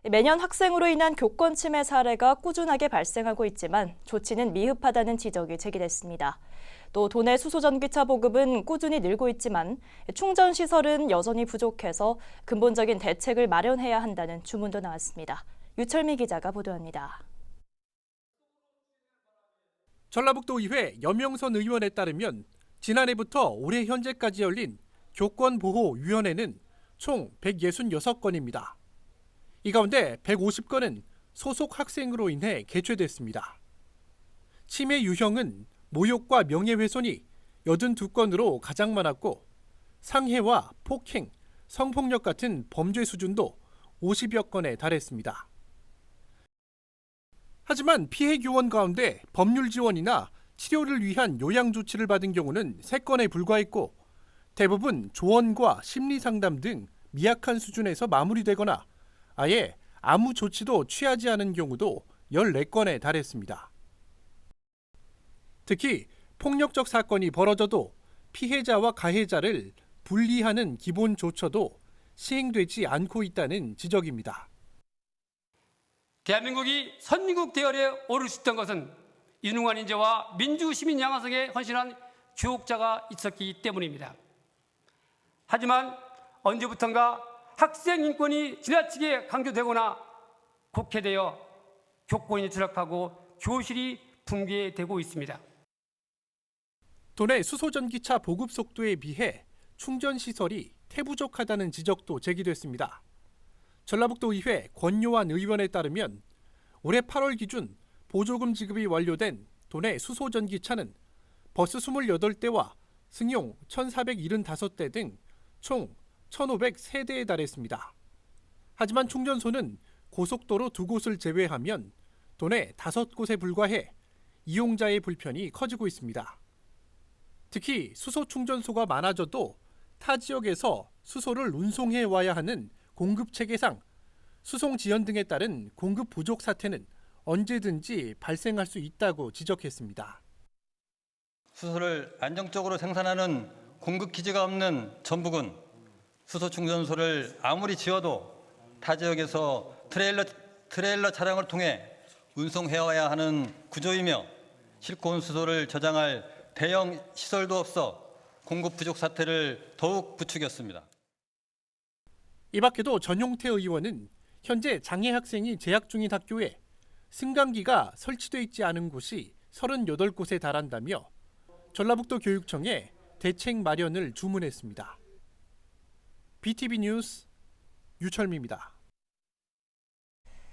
매년 학생으로 인한 교권 침해 사례가 꾸준하게 발생하고 있지만 조치는 미흡하다는 지적이 제기됐습니다. 또 도내 수소전기차 보급은 꾸준히 늘고 있지만 충전 시설은 여전히 부족해서 근본적인 대책을 마련해야 한다는 주문도 나왔습니다. 유철미 기자가 보도합니다. 전라북도의회 염영선 의원에 따르면 지난해부터 올해 현재까지 열린 교권보호위원회는 총 166건입니다. 이 가운데 150건은 소속 학생으로 인해 개최됐습니다. 침해 유형은 모욕과 명예훼손이 82건으로 가장 많았고 상해와 폭행, 성폭력 같은 범죄 수준도 50여 건에 달했습니다. 하지만 피해 교원 가운데 법률 지원이나 치료를 위한 요양 조치를 받은 경우는 3건에 불과했고 대부분 조언과 심리 상담 등 미약한 수준에서 마무리되거나 아예 아무 조치도 취하지 않은 경우도 14건에 달했습니다. 특히 폭력적 사건이 벌어져도 피해자와 가해자를 분리하는 기본 조처도 시행되지 않고 있다는 지적입니다. 대한민국이 선진국 대열에 오를 수 있던 것은 이능한 인재와 민주시민 양화성에 헌신한 교육자가 있었기 때문입니다. 하지만 언제부턴가 학생 인권이 지나치게 강조되거나 곡해되어 교권이 추락하고 교실이 붕괴되고 있습니다. 도내 수소전기차 보급 속도에 비해 충전 시설이 태부족하다는 지적도 제기됐습니다. 전라북도의회 권요한 의원에 따르면 올해 8월 기준 보조금 지급이 완료된 도내 수소전기차는 버스 28대와 승용 1,475대 등 총 1,503대에 달했습니다. 하지만 충전소는 고속도로 2곳을 제외하면 도내 5곳에 불과해 이용자의 불편이 커지고 있습니다. 특히 수소 충전소가 많아져도 타 지역에서 수소를 운송해 와야 하는 공급 체계상 수송 지연 등에 따른 공급 부족 사태는 언제든지 발생할 수 있다고 지적했습니다. 수소를 안정적으로 생산하는 공급 기지가 없는 전북은 수소 충전소를 아무리 지어도 타 지역에서 트레일러 차량을 통해 운송해와야 하는 구조이며 싣고 온 수소를 저장할 대형 시설도 없어 공급 부족 사태를 더욱 부추겼습니다. 이 밖에도 전용태 의원은 현재 장애 학생이 재학 중인 학교에 승강기가 설치되어 있지 않은 곳이 38곳에 달한다며 전라북도 교육청에 대책 마련을 주문했습니다. BTV 뉴스 유철미입니다.